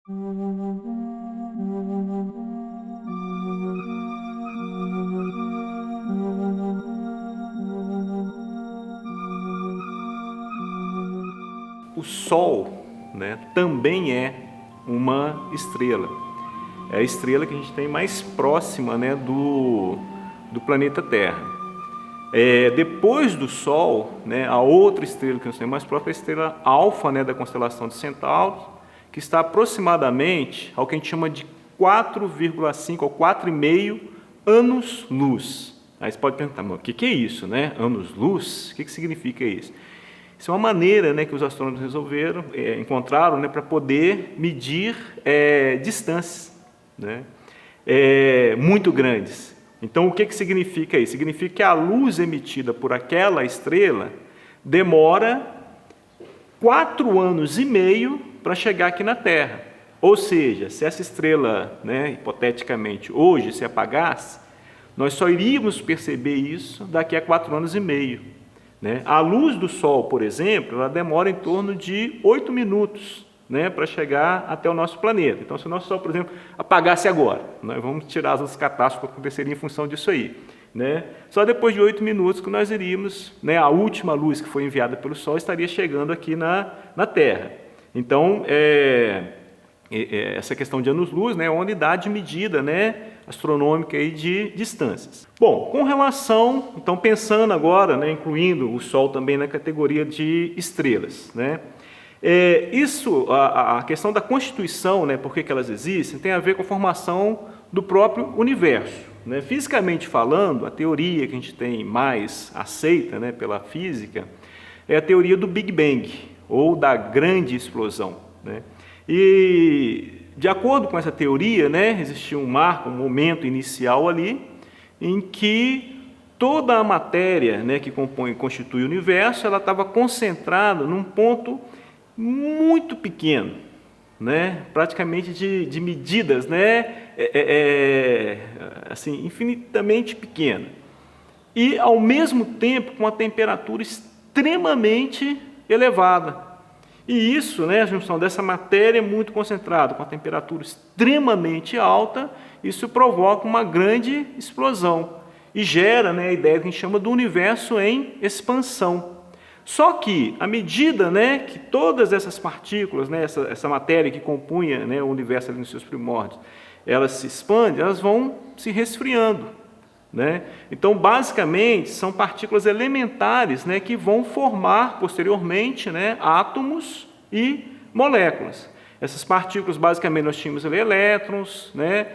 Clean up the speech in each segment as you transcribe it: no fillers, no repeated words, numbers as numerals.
O Sol, né, também é uma estrela. É a estrela que a gente tem mais próxima, né, do planeta Terra. Depois do Sol, né, a outra estrela que nós temos mais próxima é a estrela Alfa, né, da constelação de Centauro, que está aproximadamente ao que a gente chama de 4,5 ou 4,5 anos-luz. Aí você pode perguntar, mas o que é isso, né? Anos-luz? O que significa isso? Isso é uma maneira, né, que os astrônomos encontraram, né, para poder medir distâncias, né, muito grandes. Então, o que significa isso? Significa que a luz emitida por aquela estrela demora 4,5 anos para chegar aqui na Terra. Ou seja, se essa estrela, né, hipoteticamente, hoje se apagasse, nós só iríamos perceber isso daqui a 4,5 anos. Né? A luz do Sol, por exemplo, ela demora em torno de 8 minutos, né, para chegar até o nosso planeta. Então, se o nosso Sol, por exemplo, apagasse agora, nós vamos tirar as catástrofes que aconteceriam em função disso aí. Né? Só depois de 8 minutos que nós iríamos, né, a última luz que foi enviada pelo Sol estaria chegando aqui na Terra. Então, essa questão de anos-luz, né, é uma unidade medida, né, astronômica aí de distâncias. Bom, com relação, então pensando agora, né, incluindo o Sol também na categoria de estrelas, né, a questão da constituição, né, por que elas existem, tem a ver com a formação do próprio universo. Né? Fisicamente falando, a teoria que a gente tem mais aceita, né, pela física é a teoria do Big Bang, ou da grande explosão. Né? E, de acordo com essa teoria, né, existia um marco, um momento inicial ali, em que toda a matéria, né, que constitui o universo, ela estava concentrada num ponto muito pequeno, né, praticamente de medidas, né, assim, infinitamente pequena. E, ao mesmo tempo, com uma temperatura extremamente elevada. E isso, né, a junção dessa matéria muito concentrada com a temperatura extremamente alta, isso provoca uma grande explosão e gera, né, a ideia que a gente chama do universo em expansão. Só que, à medida, né, que todas essas partículas, né, essa matéria que compunha, né, o universo ali nos seus primórdios, elas se expandem, elas vão se resfriando. Né? Então, basicamente, são partículas elementares, né, que vão formar posteriormente, né, átomos e moléculas. Essas partículas, basicamente, nós tínhamos ali elétrons, né,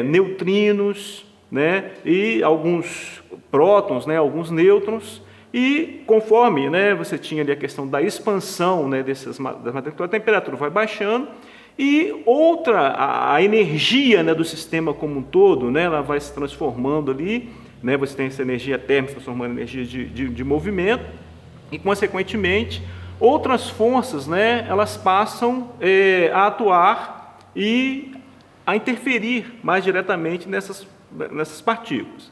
neutrinos, né, e alguns prótons, né, alguns nêutrons, e conforme, né, você tinha ali a questão da expansão, né, das matérias, a temperatura vai baixando. E a energia, né, do sistema como um todo, né, ela vai se transformando ali, né, você tem essa energia térmica se transformando em energia de movimento, e, consequentemente, outras forças, né, elas passam a atuar e a interferir mais diretamente nessas partículas.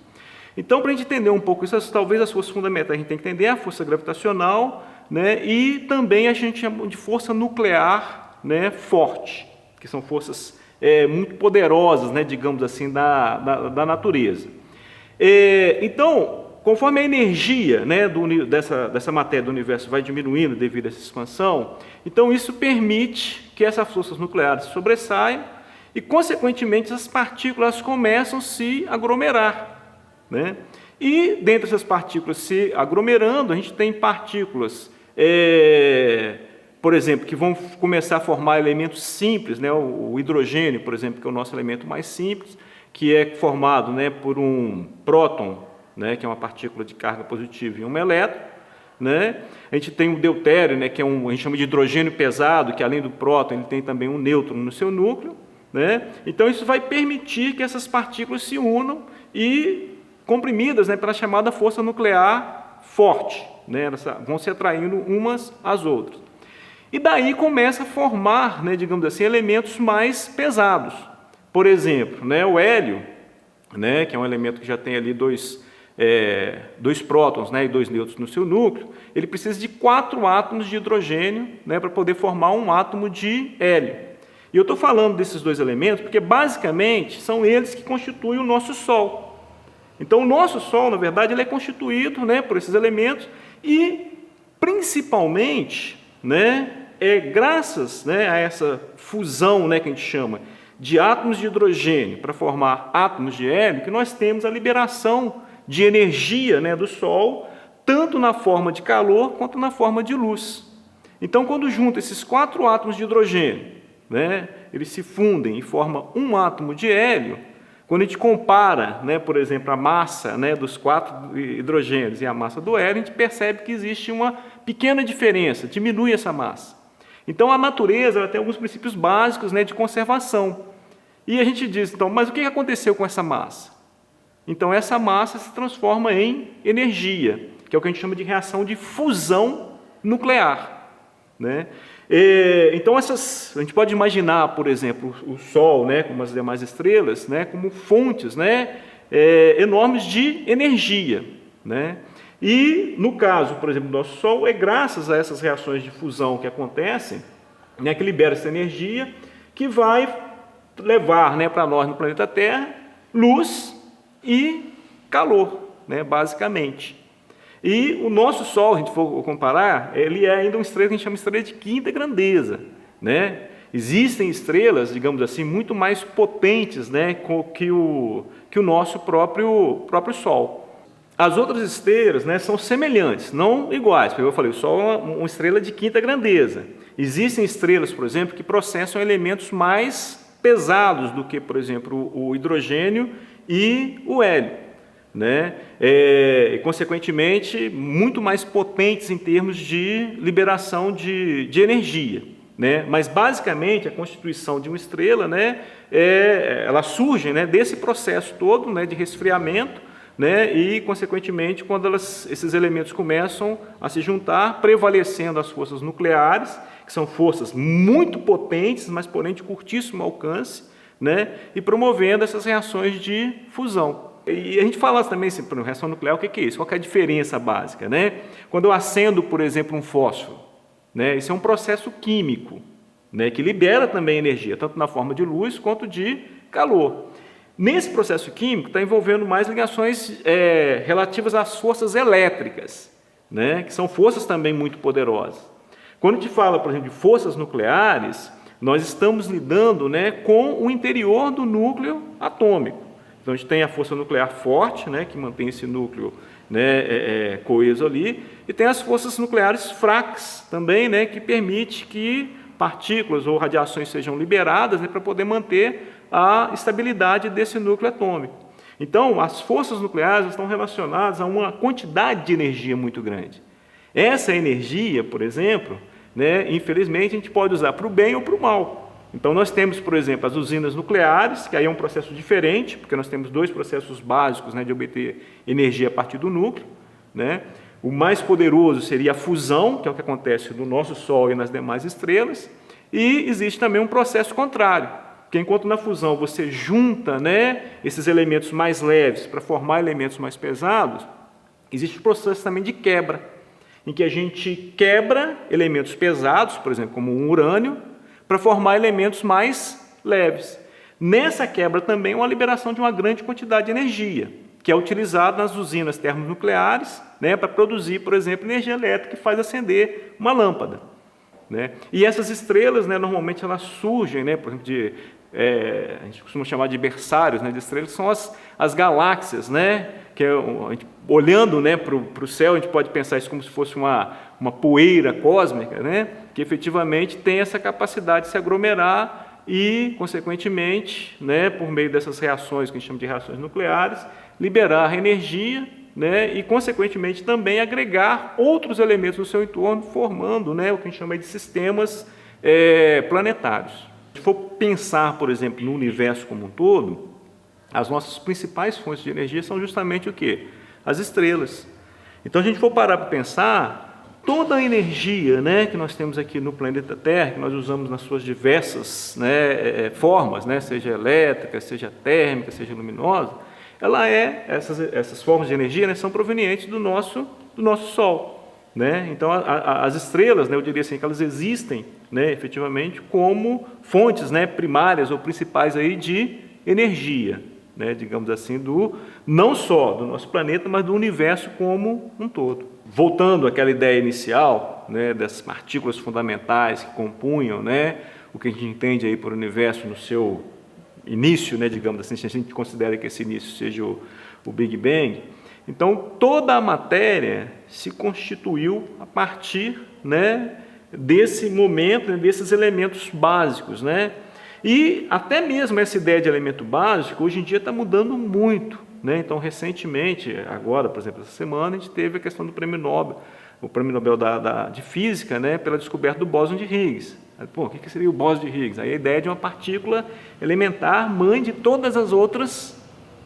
Então, para a gente entender um pouco isso, talvez as forças fundamentais a gente tem que entender a força gravitacional, né, e também a gente chama de força nuclear, né, forte, que são forças muito poderosas, né, digamos assim, da natureza. Então, conforme a energia, né, dessa matéria do universo vai diminuindo devido a essa expansão, então isso permite que essas forças nucleares sobressaiam e, consequentemente, essas partículas começam a se aglomerar. Né? E, dentre essas partículas se aglomerando, a gente tem partículas por exemplo, que vão começar a formar elementos simples, né? O hidrogênio, por exemplo, que é o nosso elemento mais simples, que é formado, né, por um próton, né, que é uma partícula de carga positiva, e um elétron. Né? A gente tem o deutério, né, que a gente chama de hidrogênio pesado, que além do próton, ele tem também um nêutron no seu núcleo. Né? Então, isso vai permitir que essas partículas se unam e, comprimidas, né, pela chamada força nuclear forte, né? Elas vão se atraindo umas às outras. E daí começa a formar, né, digamos assim, elementos mais pesados. Por exemplo, né, o hélio, né, que é um elemento que já tem ali dois prótons, né, e 2 nêutrons no seu núcleo, ele precisa de 4 átomos de hidrogênio, né, para poder formar um átomo de hélio. E eu estou falando desses dois elementos porque, basicamente, são eles que constituem o nosso Sol. Então, o nosso Sol, na verdade, ele é constituído, né, por esses elementos e, principalmente, né, graças, né, a essa fusão, né, que a gente chama de átomos de hidrogênio para formar átomos de hélio, que nós temos a liberação de energia, né, do Sol, tanto na forma de calor quanto na forma de luz. Então, quando junta esses 4 átomos de hidrogênio, né, eles se fundem e formam um átomo de hélio. Quando a gente compara, né, por exemplo, a massa, né, dos 4 hidrogênios e a massa do hélio, a gente percebe que existe uma pequena diferença, diminui essa massa. Então, a natureza ela tem alguns princípios básicos, né, de conservação. E a gente diz, então, mas o que aconteceu com essa massa? Então, essa massa se transforma em energia, que é o que a gente chama de reação de fusão nuclear, né? Então, a gente pode imaginar, por exemplo, o Sol, né, como as demais estrelas, né, como fontes, né, enormes de energia, né? E, no caso, por exemplo, do nosso Sol, é graças a essas reações de fusão que acontecem, né, que libera essa energia, que vai levar, né, para nós no planeta Terra luz e calor, né, basicamente. E o nosso Sol, se a gente for comparar, ele é ainda uma estrela que a gente chama de estrela de quinta grandeza, né? Existem estrelas, digamos assim, muito mais potentes, né, que o nosso próprio Sol. As outras estrelas, né, são semelhantes, não iguais, porque eu falei, o Sol é uma estrela de quinta grandeza. Existem estrelas, por exemplo, que processam elementos mais pesados do que, por exemplo, o hidrogênio e o hélio, né? E, consequentemente, muito mais potentes em termos de liberação de energia, né? Mas, basicamente, a constituição de uma estrela, né, ela surge, né, desse processo todo, né, de resfriamento, né, e, consequentemente, quando esses elementos começam a se juntar, prevalecendo as forças nucleares, que são forças muito potentes, mas porém de curtíssimo alcance, né, e promovendo essas reações de fusão. E a gente fala também, assim, por reação nuclear, o que é isso? Qual que é a diferença básica, né? Quando eu acendo, por exemplo, um fósforo, né, isso é um processo químico, né, que libera também energia, tanto na forma de luz quanto de calor. Nesse processo químico está envolvendo mais ligações relativas às forças elétricas, né, que são forças também muito poderosas. Quando a gente fala, por exemplo, de forças nucleares, nós estamos lidando, né, com o interior do núcleo atômico. Então, a gente tem a força nuclear forte, né, que mantém esse núcleo, né, coeso ali, e tem as forças nucleares fracas também, né, que permite que partículas ou radiações sejam liberadas, né, para poder manter a estabilidade desse núcleo atômico. Então, as forças nucleares estão relacionadas a uma quantidade de energia muito grande. Essa energia, por exemplo, né, infelizmente, a gente pode usar para o bem ou para o mal. Então, nós temos, por exemplo, as usinas nucleares, que aí é um processo diferente, porque nós temos 2 processos básicos, né, de obter energia a partir do núcleo, né? O mais poderoso seria a fusão, que é o que acontece no nosso Sol e nas demais estrelas, e existe também um processo contrário, que enquanto na fusão você junta, né, esses elementos mais leves para formar elementos mais pesados, existe o processo também de quebra, em que a gente quebra elementos pesados, por exemplo, como um urânio, para formar elementos mais leves. Nessa quebra também uma liberação de uma grande quantidade de energia, que é utilizada nas usinas termonucleares, né, para produzir, por exemplo, energia elétrica que faz acender uma lâmpada, né? E essas estrelas, né, normalmente elas surgem, né, por exemplo, a gente costuma chamar de berçários, né, de estrelas, que são as galáxias, né, que olhando, né, para o céu, a gente pode pensar isso como se fosse uma poeira cósmica, né, que efetivamente tem essa capacidade de se aglomerar e, consequentemente, né, por meio dessas reações, que a gente chama de reações nucleares, liberar energia, né, e, consequentemente, também agregar outros elementos no seu entorno, formando, né, o que a gente chama de sistemas planetários. Se for pensar, por exemplo, no universo como um todo, as nossas principais fontes de energia são justamente o quê? As estrelas. Então, se a gente for parar para pensar, toda a energia, né, que nós temos aqui no planeta Terra, que nós usamos nas suas diversas, né, formas, né, seja elétrica, seja térmica, seja luminosa, essas formas de energia, né, são provenientes do nosso Sol, né? Então, as estrelas, né, eu diria assim, que elas existem né, efetivamente, como fontes, né, primárias ou principais aí de energia, né, digamos assim, não só do nosso planeta, mas do universo como um todo. Voltando àquela ideia inicial, né, das partículas fundamentais que compunham, né, o que a gente entende aí por universo no seu início, né, digamos assim, se a gente considera que esse início seja o Big Bang, então toda a matéria se constituiu a partir, né, desse momento, né, desses elementos básicos, né? E até mesmo essa ideia de elemento básico hoje em dia está mudando muito, né? Então, recentemente, agora, por exemplo, essa semana, a gente teve a questão do prêmio Nobel, o prêmio Nobel de Física, né, pela descoberta do bóson de Higgs. Pô, o que seria o bóson de Higgs? Aí a ideia de uma partícula elementar, mãe de todas as outras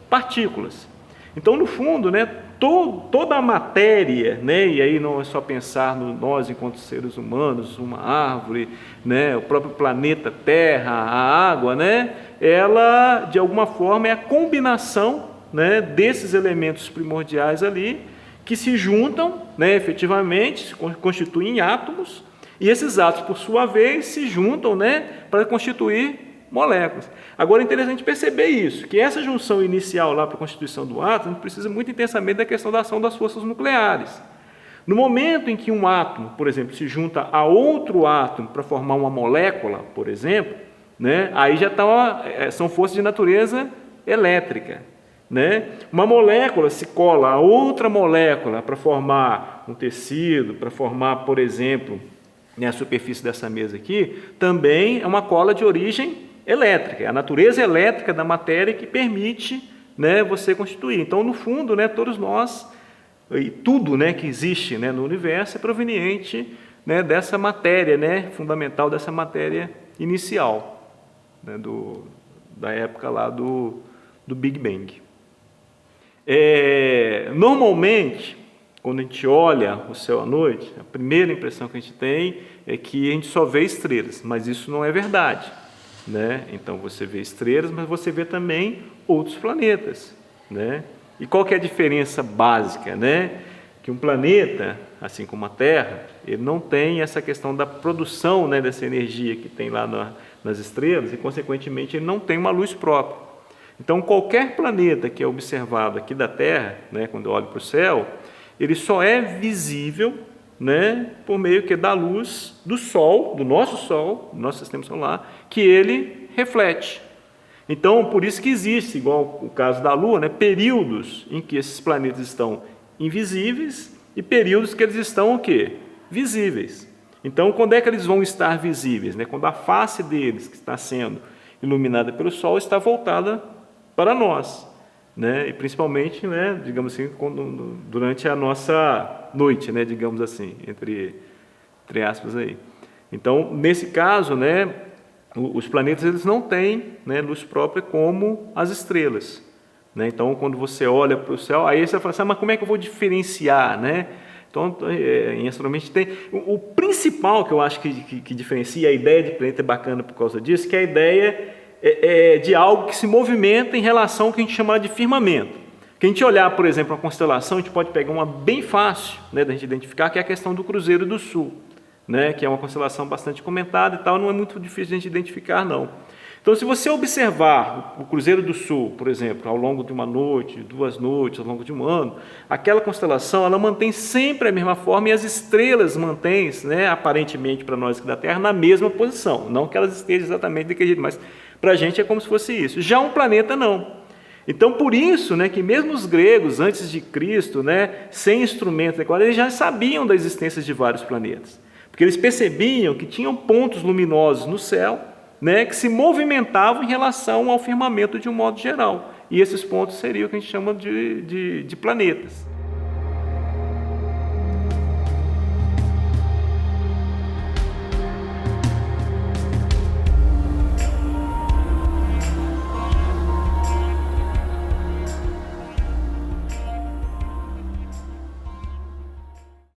partículas. Então, no fundo, né, toda a matéria, né, e aí não é só pensar nós enquanto seres humanos, uma árvore, né, o próprio planeta Terra, a água, né, ela, de alguma forma, é a combinação, né, desses elementos primordiais ali, que se juntam, né, efetivamente, se constituem átomos, e esses átomos, por sua vez, se juntam, né, para constituir moléculas. Agora é interessante perceber isso, que essa junção inicial lá para a constituição do átomo, a gente precisa muito intensamente da questão da ação das forças nucleares. No momento em que um átomo, por exemplo, se junta a outro átomo para formar uma molécula, por exemplo, né, aí já são forças de natureza elétrica. Né? Uma molécula se cola a outra molécula para formar um tecido, para formar, por exemplo, a superfície dessa mesa aqui, também é uma cola de origem elétrica, é a natureza elétrica da matéria que permite, né, você constituir. Então, no fundo, né, todos nós, e tudo, né, que existe, né, no universo é proveniente, né, dessa matéria, né, fundamental, dessa matéria inicial, né, da época lá do Big Bang. Normalmente, quando a gente olha o céu à noite, a primeira impressão que a gente tem é que a gente só vê estrelas, mas isso não é verdade, né? Então você vê estrelas, mas você vê também outros planetas, né? E qual que é a diferença básica, né? Que um planeta, assim como a Terra, ele não tem essa questão da produção, né, dessa energia que tem lá nas estrelas e, consequentemente, ele não tem uma luz própria. Então, qualquer planeta que é observado aqui da Terra, né, quando eu olho para o céu, ele só é visível, né, por meio da luz do Sol, do nosso sistema solar, que ele reflete. Então, por isso que existe, igual o caso da Lua, né, períodos em que esses planetas estão invisíveis e períodos que eles estão o quê? Visíveis. Então, quando é que eles vão estar visíveis? Né? Quando a face deles, que está sendo iluminada pelo Sol, está voltada para nós, né? E principalmente, né, digamos assim, durante a nossa noite, né, digamos assim, entre aspas aí. Então, nesse caso, né, os planetas eles não têm, né, luz própria como as estrelas, né? Então, quando você olha para o céu, aí você fala assim, mas como é que eu vou diferenciar, né? Então, em astronomia, tem o principal que eu acho que diferencia a ideia de planeta é bacana por causa disso, que é a ideia de algo que se movimenta em relação ao que a gente chama de firmamento. Que a gente olhar, por exemplo, a constelação, a gente pode pegar uma bem fácil, né, da gente identificar, que é a questão do Cruzeiro do Sul, né, que é uma constelação bastante comentada e tal, não é muito difícil de a gente identificar, não. Então, se você observar o Cruzeiro do Sul, por exemplo, ao longo de uma noite, 2 noites, ao longo de um ano, aquela constelação, ela mantém sempre a mesma forma e as estrelas mantêm, né, aparentemente para nós aqui da Terra, na mesma posição. Não que elas estejam exatamente daquele jeito, mas para a gente é como se fosse isso. Já um planeta, não. Então, por isso, né, que mesmo os gregos, antes de Cristo, né, sem instrumentos, eles já sabiam da existência de vários planetas. Porque eles percebiam que tinham pontos luminosos no céu, né, que se movimentavam em relação ao firmamento de um modo geral. E esses pontos seriam o que a gente chama de planetas.